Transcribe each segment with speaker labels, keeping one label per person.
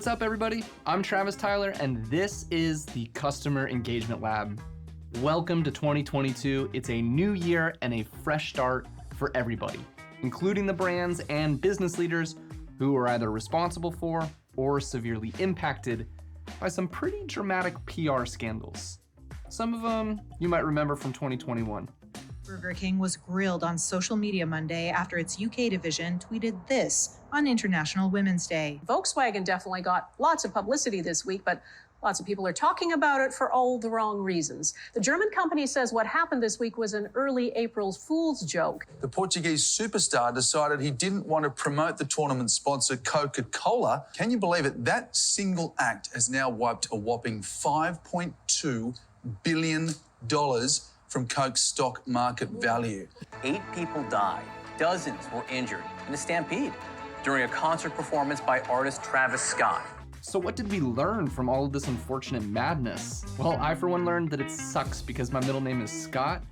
Speaker 1: What's up, everybody? I'm Travis Tyler, and this is the Customer Engagement Lab. Welcome to 2022. It's a new year and a fresh start for everybody, including the brands and business leaders who are either responsible for or severely impacted by some pretty dramatic PR scandals. Some of them you might remember from 2021.
Speaker 2: Burger King was grilled on social media Monday after its UK division tweeted this on International Women's Day.
Speaker 3: Volkswagen definitely got lots of publicity this week, but lots of people are talking about it for all the wrong reasons. The German company says what happened this week was an early April Fool's joke.
Speaker 4: The Portuguese superstar decided he didn't want to promote the tournament sponsor Coca-Cola. Can you believe it? That single act has now wiped a whopping $5.2 billion from Coke's stock market value.
Speaker 5: 8 people died, dozens were injured in a stampede during a concert performance by artist Travis Scott.
Speaker 1: So what did we learn from all of this unfortunate madness? Well, I for one learned that it sucks because my middle name is Scott,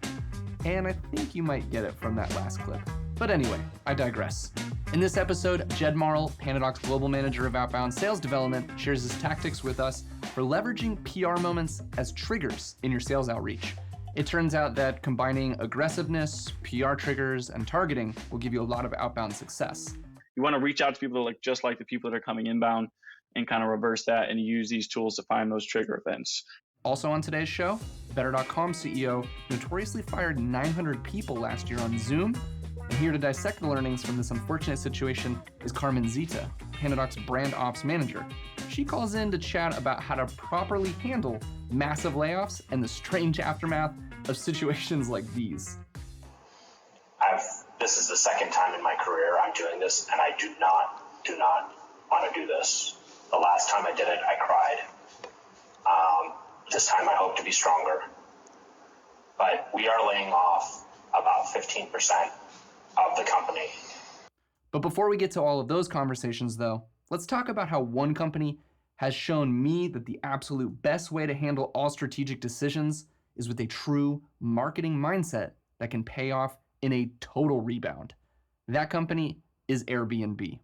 Speaker 1: and I think you might get it from that last clip. But anyway, I digress. In this episode, Jed Marl, PandaDoc's Global Manager of Outbound Sales Development, shares his tactics with us for leveraging PR moments as triggers in your sales outreach. It turns out that combining aggressiveness, PR triggers, and targeting will give you a lot of outbound success.
Speaker 6: You want to reach out to people that look just like the people that are coming inbound and kind of reverse that and use these tools to find those trigger events.
Speaker 1: Also on today's show, Better.com CEO notoriously fired 900 people last year on Zoom. And here to dissect the learnings from this unfortunate situation is Carmen Zita, PandaDoc's Brand Ops Manager. She calls in to chat about how to properly handle massive layoffs and the strange aftermath of situations like these.
Speaker 7: This is the second time in my career I'm doing this, and I do not want to do this. The last time I did it, I cried. This time I hope to be stronger. But we are laying off about 15% of the company.
Speaker 1: But before we get to all of those conversations, though, let's talk about how one company has shown me that the absolute best way to handle all strategic decisions is with a true marketing mindset that can pay off in a total rebound. That company is Airbnb.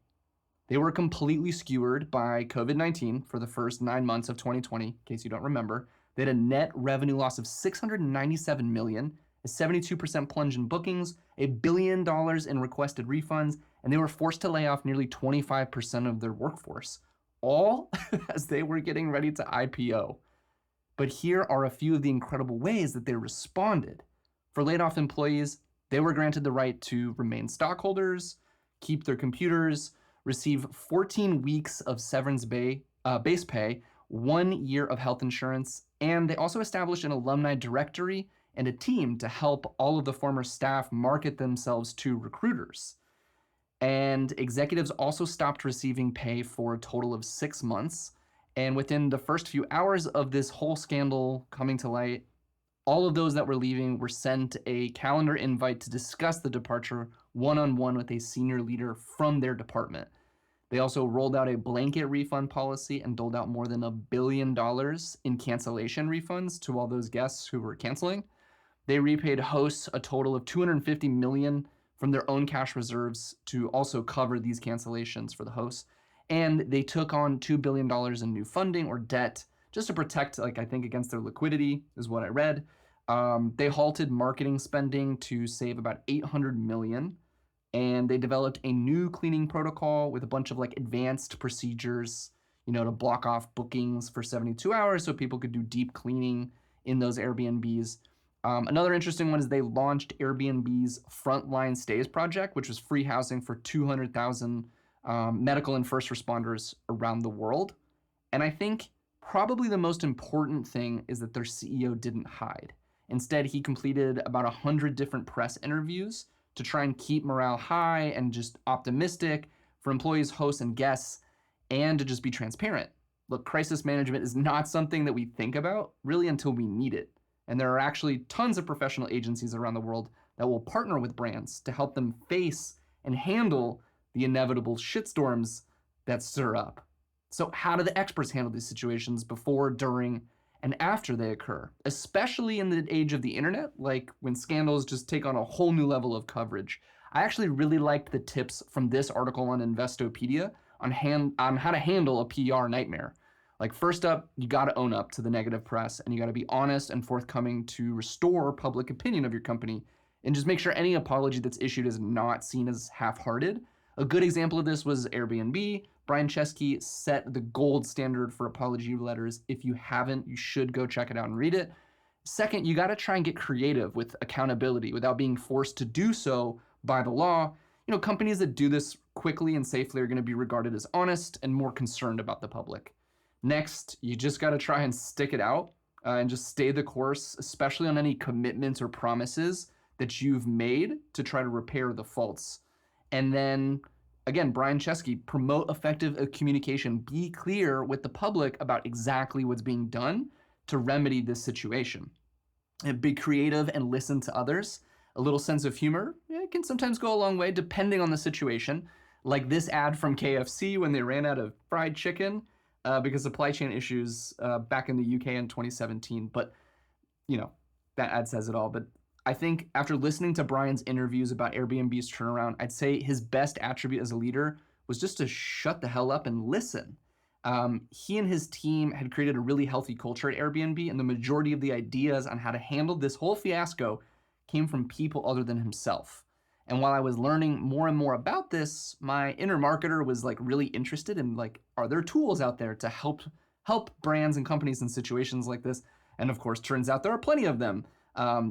Speaker 1: They were completely skewered by COVID-19 for the first 9 months of 2020, in case you don't remember. They had a net revenue loss of $697 million, a 72% plunge in bookings, $1 billion in requested refunds, and they were forced to lay off nearly 25% of their workforce, all as they were getting ready to IPO. But here are a few of the incredible ways that they responded. For laid off employees, they were granted the right to remain stockholders, keep their computers, receive 14 weeks of severance base pay, 1 year of health insurance, and they also established an alumni directory and a team to help all of the former staff market themselves to recruiters. And executives also stopped receiving pay for a total of 6 months. And within the first few hours of this whole scandal coming to light, all of those that were leaving were sent a calendar invite to discuss the departure one-on-one with a senior leader from their department. They also rolled out a blanket refund policy and doled out more than $1 billion in cancellation refunds to all those guests who were canceling. They repaid hosts a total of $250 million from their own cash reserves to also cover these cancellations for the hosts. And they took on $2 billion in new funding or debt just to protect, I think, against their liquidity, is what I read. They halted marketing spending to save about $800 million. And they developed a new cleaning protocol with a bunch of advanced procedures, to block off bookings for 72 hours so people could do deep cleaning in those Airbnbs. Another interesting one is they launched Airbnb's Frontline Stays project, which was free housing for 200,000 medical and first responders around the world. And I think probably the most important thing is that their CEO didn't hide. Instead, he completed about 100 different press interviews to try and keep morale high and just optimistic for employees, hosts, and guests, and to just be transparent. Look, crisis management is not something that we think about really until we need it. And there are actually tons of professional agencies around the world that will partner with brands to help them face and handle the inevitable shitstorms that stir up. So how do the experts handle these situations before, during, and after they occur, especially in the age of the internet, like when scandals just take on a whole new level of coverage? I actually really liked the tips from this article on Investopedia on how to handle a PR nightmare. Like, first up, you got to own up to the negative press, and you got to be honest and forthcoming to restore public opinion of your company, and just make sure any apology that's issued is not seen as half-hearted. A good example of this was Airbnb. Brian Chesky set the gold standard for apology letters. If you haven't, you should go check it out and read it. Second, you got to try and get creative with accountability without being forced to do so by the law. Companies that do this quickly and safely are going to be regarded as honest and more concerned about the public. Next, you just got to try and stick it out and just stay the course, especially on any commitments or promises that you've made to try to repair the faults. And then, again, Brian Chesky, promote effective communication. Be clear with the public about exactly what's being done to remedy this situation. And be creative and listen to others. A little sense of humor can sometimes go a long way depending on the situation. Like this ad from KFC when they ran out of fried chicken because supply chain issues back in the UK in 2017. But, that ad says it all. But I think after listening to Brian's interviews about Airbnb's turnaround, I'd say his best attribute as a leader was just to shut the hell up and listen. He and his team had created a really healthy culture at Airbnb, and the majority of the ideas on how to handle this whole fiasco came from people other than himself. And while I was learning more and more about this, my inner marketer was really interested in are there tools out there to help brands and companies in situations like this? And of course, turns out there are plenty of them.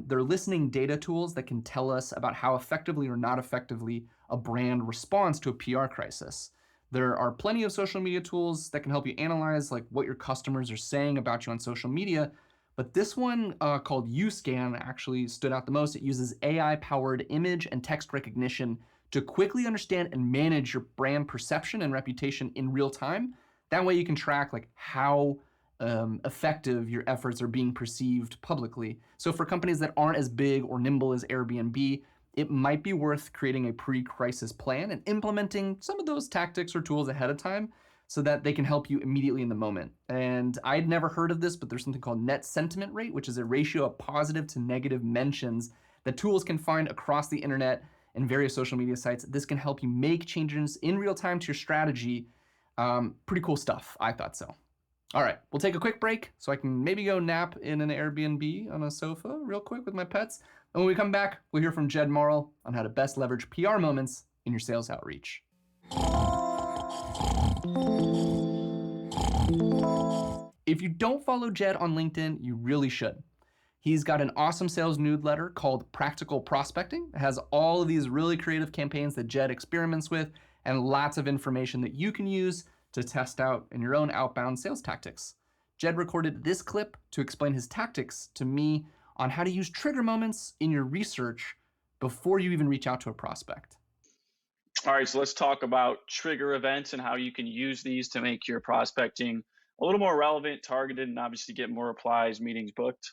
Speaker 1: They're listening data tools that can tell us about how effectively or not effectively a brand responds to a PR crisis. There are plenty of social media tools that can help you analyze what your customers are saying about you on social media. But this one called UScan actually stood out the most. It uses AI-powered image and text recognition to quickly understand and manage your brand perception and reputation in real time. That way you can track how effective your efforts are being perceived publicly. So for companies that aren't as big or nimble as Airbnb, it might be worth creating a pre-crisis plan and implementing some of those tactics or tools ahead of time so that they can help you immediately in the moment. And I'd never heard of this, but there's something called net sentiment rate, which is a ratio of positive to negative mentions that tools can find across the internet and various social media sites. This can help you make changes in real time to your strategy. Pretty cool stuff. I thought so. All right, we'll take a quick break so I can maybe go nap in an Airbnb on a sofa real quick with my pets. And when we come back, we'll hear from Jed Morrill on how to best leverage PR moments in your sales outreach. If you don't follow Jed on LinkedIn, you really should. He's got an awesome sales newsletter called Practical Prospecting. It has all of these really creative campaigns that Jed experiments with and lots of information that you can use to test out in your own outbound sales tactics. Jed recorded this clip to explain his tactics to me on how to use trigger moments in your research before you even reach out to a prospect.
Speaker 6: All right, so let's talk about trigger events and how you can use these to make your prospecting a little more relevant, targeted, and obviously get more replies, meetings booked.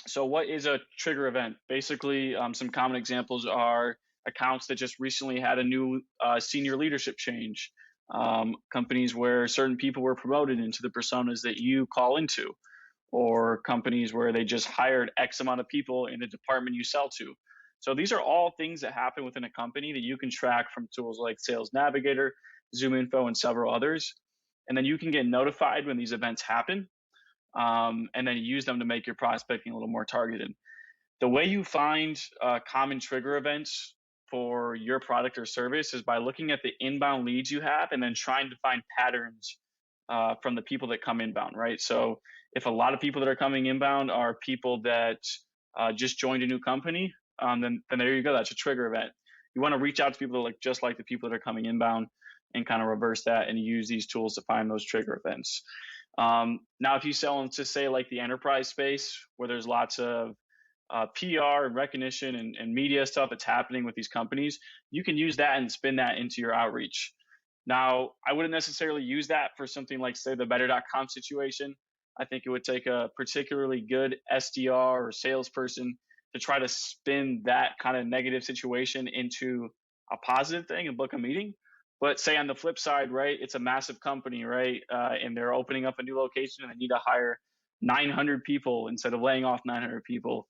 Speaker 6: So what is a trigger event? Basically, some common examples are accounts that just recently had a new senior leadership change, companies where certain people were promoted into the personas that you call into, or companies where they just hired X amount of people in the department you sell to. So these are all things that happen within a company that you can track from tools like Sales Navigator, ZoomInfo, and several others. And then you can get notified when these events happen, and then use them to make your prospecting a little more targeted. The way you find common trigger events for your product or service is by looking at the inbound leads you have and then trying to find patterns from the people that come inbound, right? So if a lot of people that are coming inbound are people that just joined a new company, then there you go. That's a trigger event. You want to reach out to people just like the people that are coming inbound and kind of reverse that and use these tools to find those trigger events. Now, if you sell into, say, like the enterprise space where there's lots of PR and recognition and media stuff that's happening with these companies, you can use that and spin that into your outreach. Now, I wouldn't necessarily use that for something like, say, the better.com situation. I think it would take a particularly good SDR or salesperson to try to spin that kind of negative situation into a positive thing and book a meeting. But say on the flip side, right, it's a massive company, right, and they're opening up a new location and they need to hire 900 people instead of laying off 900 people.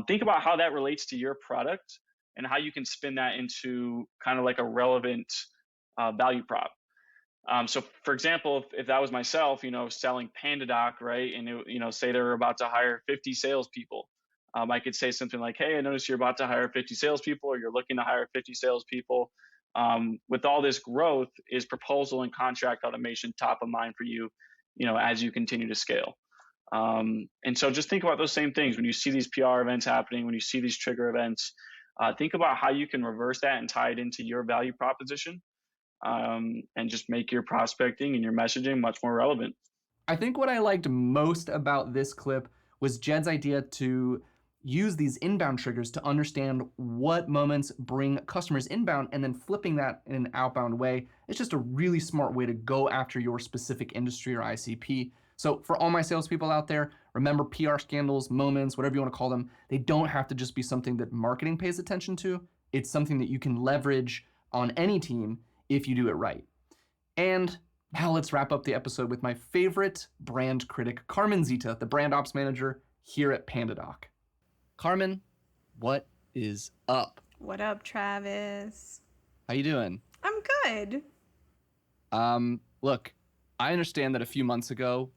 Speaker 6: Think about how that relates to your product and how you can spin that into kind of like a relevant value prop. So for example, if that was myself, selling PandaDoc, right, and say they were about to hire 50 salespeople, I could say something like, "Hey, I noticed you're about to hire 50 salespeople, or you're looking to hire 50 salespeople. With all this growth, is proposal and contract automation top of mind for you, as you continue to scale?" And so just think about those same things when you see these PR events happening, when you see these trigger events. Think about how you can reverse that and tie it into your value proposition, and just make your prospecting and your messaging much more relevant.
Speaker 1: I think what I liked most about this clip was Jed's idea to use these inbound triggers to understand what moments bring customers inbound and then flipping that in an outbound way. It's just a really smart way to go after your specific industry or ICP. So for all my salespeople out there, remember PR scandals, moments, whatever you want to call them, they don't have to just be something that marketing pays attention to. It's something that you can leverage on any team if you do it right. And now let's wrap up the episode with my favorite brand critic, Carmen Zita, the brand ops manager here at PandaDoc. Carmen, what is up?
Speaker 8: What up, Travis?
Speaker 1: How you doing?
Speaker 8: I'm good.
Speaker 1: Look, I understand that a few months ago,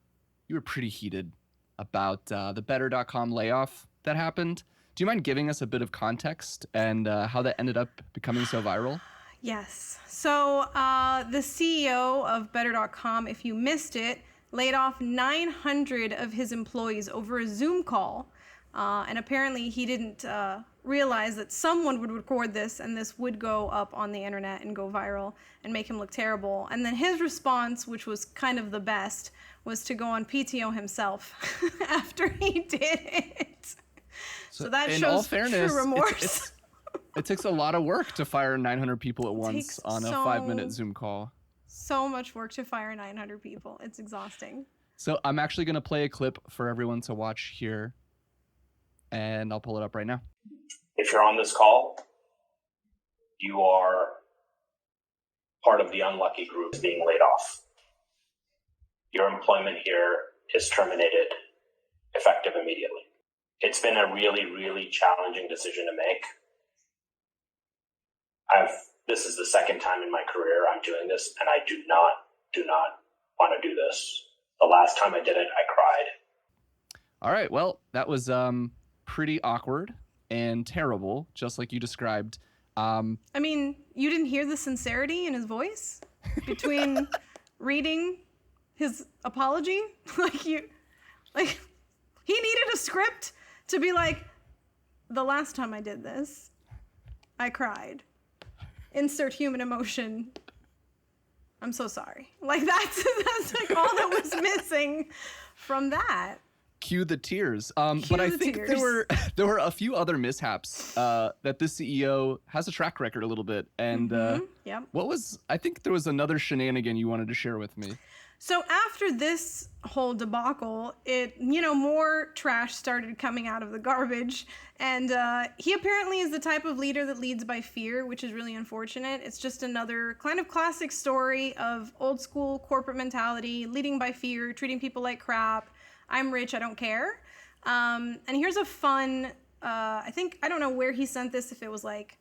Speaker 1: you were pretty heated about the Better.com layoff that happened. Do you mind giving us a bit of context and how that ended up becoming so viral?
Speaker 8: Yes. So the CEO of Better.com, if you missed it, laid off 900 of his employees over a Zoom call. And apparently he didn't realize that someone would record this and this would go up on the internet and go viral and make him look terrible. And then his response, which was kind of the best, was to go on PTO himself after he did it. So that
Speaker 1: in
Speaker 8: shows
Speaker 1: all fairness,
Speaker 8: true remorse.
Speaker 1: It takes a lot of work to fire 900 people at once on a 5-minute Zoom call.
Speaker 8: So much work to fire 900 people. It's exhausting.
Speaker 1: So I'm actually going to play a clip for everyone to watch here, and I'll pull it up right now.
Speaker 7: If you're on this call, you are part of the unlucky group being laid off. Your employment here is terminated effective immediately. It's been a really, really challenging decision to make. This is the second time in my career I'm doing this, and I do not want to do this. The last time I did it, I cried.
Speaker 1: All right, well, that was pretty awkward and terrible, just like you described.
Speaker 8: I mean, you didn't hear the sincerity in his voice between reading his apology? He needed a script to be like, the last time I did this, I cried. Insert human emotion. I'm so sorry. Like that's like all that was missing from that.
Speaker 1: Cue the tears. But I think there were a few other mishaps that this CEO has a track record a little bit. And
Speaker 8: Yep.
Speaker 1: I think there was another shenanigan you wanted to share with me.
Speaker 8: So after this whole debacle, more trash started coming out of the garbage. And he apparently is the type of leader that leads by fear, which is really unfortunate. It's just another kind of classic story of old school corporate mentality, leading by fear, treating people like crap. I'm rich, I don't care. And here's a fun, I don't know where he sent this, if it was like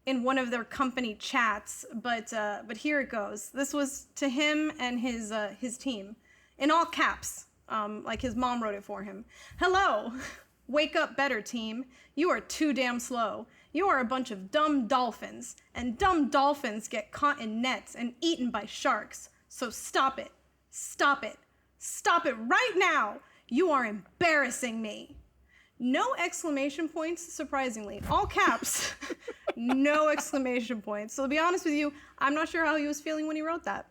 Speaker 8: in one of their company chats, but here it goes. This was to him and his team, in all caps, like his mom wrote it for him. Hello, wake up better team. You are too damn slow. You are a bunch of dumb dolphins, and dumb dolphins get caught in nets and eaten by sharks. So stop it, stop it, stop it right now. You are embarrassing me. No exclamation points, surprisingly. All caps, no exclamation points. So to be honest with you, I'm not sure how he was feeling when he wrote that.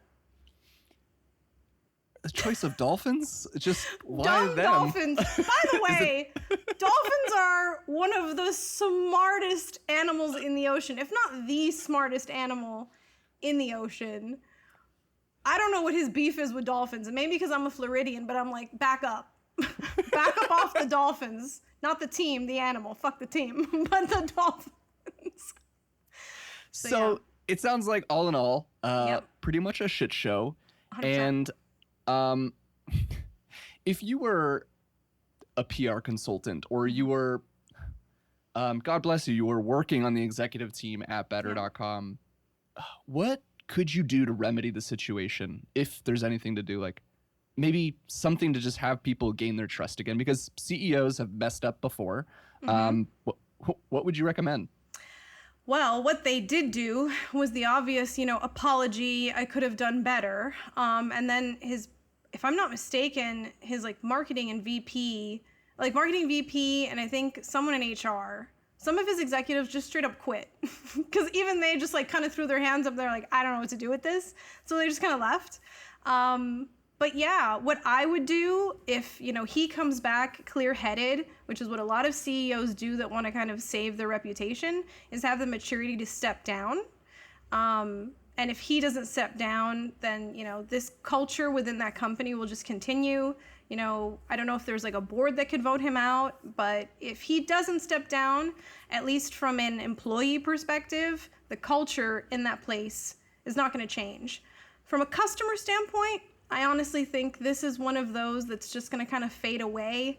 Speaker 1: The choice of dolphins? Just why
Speaker 8: Dumb
Speaker 1: them?
Speaker 8: dolphins. By the way, dolphins are one of the smartest animals in the ocean, if not the smartest animal in the ocean. I don't know what his beef is with dolphins, and maybe because I'm a Floridian, but I'm like, back up. Back up off the dolphins. Not the team, the animal. Fuck the team, but the dolphins.
Speaker 1: So
Speaker 8: yeah.
Speaker 1: It sounds like all in all,
Speaker 8: Yep.
Speaker 1: pretty much a shit show.
Speaker 8: 100%.
Speaker 1: And if you were a PR consultant or you were, God bless you, you were working on the executive team at Better.com, what could you do to remedy the situation, if there's anything to do? Like maybe something to just have people gain their trust again, because CEOs have messed up before. What would you recommend?
Speaker 8: Well, what they did do was the obvious, apology. I could have done better. And then if I'm not mistaken, his marketing VP, and I think someone in HR, some of his executives just straight up quit, because even they just kind of threw their hands up. They're like, I don't know what to do with this. So they just kind of left. But yeah, what I would do if, he comes back clear-headed, which is what a lot of CEOs do that want to kind of save their reputation, is have the maturity to step down. And if he doesn't step down, then, this culture within that company will just continue. I don't know if there's a board that could vote him out, but if he doesn't step down, at least from an employee perspective, the culture in that place is not going to change. From a customer standpoint, I honestly think this is one of those that's just going to kind of fade away.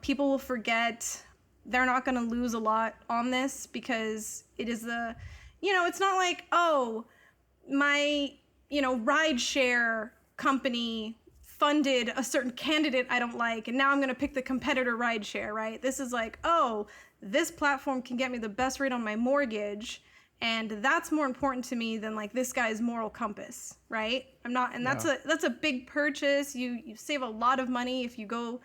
Speaker 8: People will forget. They're not going to lose a lot on this, because it is it's not like, oh, my, ride share company funded a certain candidate I don't like, and now I'm going to pick the competitor ride share, right? This is like, oh, this platform can get me the best rate on my mortgage, and that's more important to me than this guy's moral compass, right? That's a big purchase. You save a lot of money if you go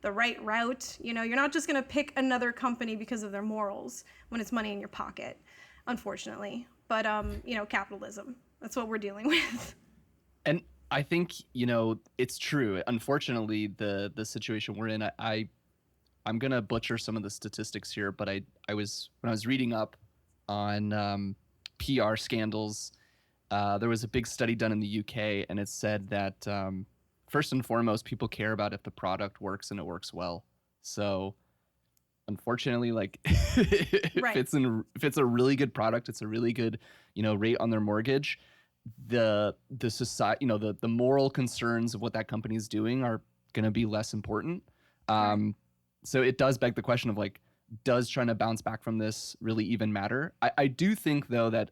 Speaker 8: the right route. You're not just going to pick another company because of their morals when it's money in your pocket, unfortunately. But capitalism, that's what we're dealing with.
Speaker 1: And I think, it's true. Unfortunately, the situation we're in, I'm going to butcher some of the statistics here, but when I was reading up on PR scandals, there was a big study done in the UK, and it said that first and foremost, people care about if the product works and it works well. So unfortunately, if it's a really good product, it's a really good rate on their mortgage, the society, the moral concerns of what that company is doing are going to be less important. So it does beg the question of does trying to bounce back from this really even matter? I do think, though, that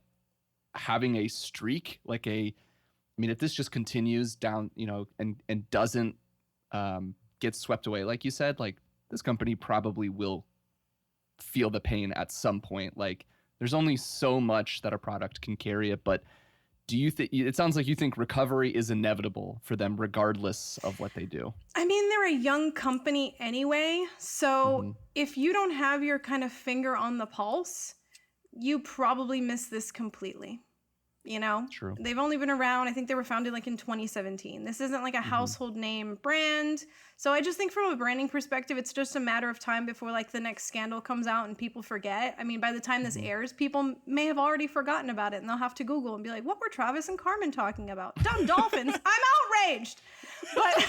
Speaker 1: having a streak, if this just continues down, and doesn't get swept away, like you said, this company probably will feel the pain at some point. There's only so much that a product can carry it, but do you think, it sounds like you think recovery is inevitable for them regardless of what they do?
Speaker 8: I mean, they're a young company anyway, so if you don't have your kind of finger on the pulse, you probably miss this completely.
Speaker 1: True.
Speaker 8: They've only been around, I think they were founded in 2017. This isn't a household name brand. So I just think from a branding perspective, it's just a matter of time before the next scandal comes out and people forget. I mean, by the time this airs, people may have already forgotten about it, and they'll have to Google and be like, what were Travis and Carmen talking about? Dumb dolphins. I'm outraged. But and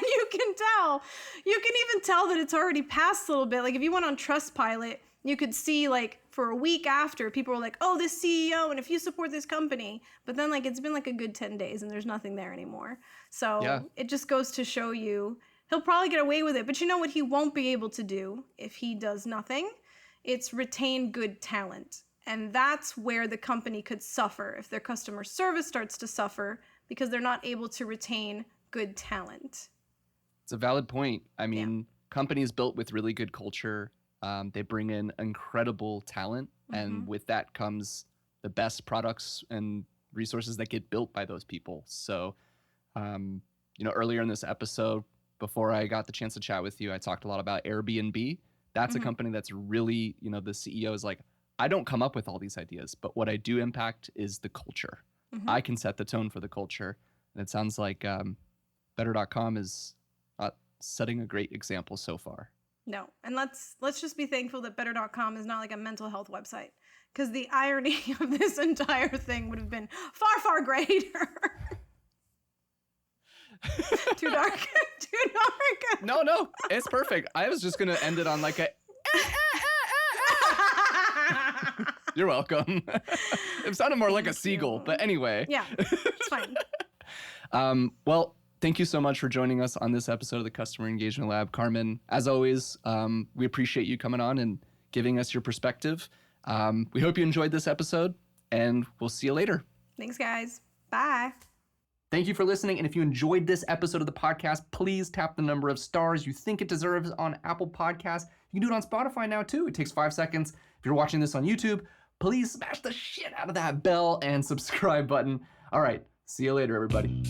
Speaker 8: you can even tell that it's already passed a little bit. If you went on Trustpilot, you could see for a week after, people were like, oh, this CEO, and if you support this company. But then it's been a good 10 days and there's nothing there anymore. So It just goes to show you, he'll probably get away with it. But you know what he won't be able to do if he does nothing? It's retain good talent. And that's where the company could suffer if their customer service starts to suffer because they're not able to retain good talent.
Speaker 1: It's a valid point. I mean, companies built with really good culture, they bring in incredible talent, and with that comes the best products and resources that get built by those people. So, earlier in this episode, before I got the chance to chat with you, I talked a lot about Airbnb. That's a company that's really, the CEO is I don't come up with all these ideas, but what I do impact is the culture. I can set the tone for the culture. And it sounds like Better.com is setting a great example so far.
Speaker 8: No. And let's just be thankful that Better.com is not a mental health website, because the irony of this entire thing would have been far, far greater. Too dark. Too dark.
Speaker 1: No, it's perfect. I was just going to end it on a... You're welcome. It sounded more like a seagull, but anyway.
Speaker 8: Yeah, it's fine.
Speaker 1: Well, thank you so much for joining us on this episode of the Customer Engagement Lab. Carmen, as always, we appreciate you coming on and giving us your perspective. We hope you enjoyed this episode, and we'll see you later.
Speaker 8: Thanks, guys. Bye.
Speaker 1: Thank you for listening, and if you enjoyed this episode of the podcast, please tap the number of stars you think it deserves on Apple Podcasts. You can do it on Spotify now, too. It takes 5 seconds. If you're watching this on YouTube, please smash the shit out of that bell and subscribe button. All right, see you later, everybody.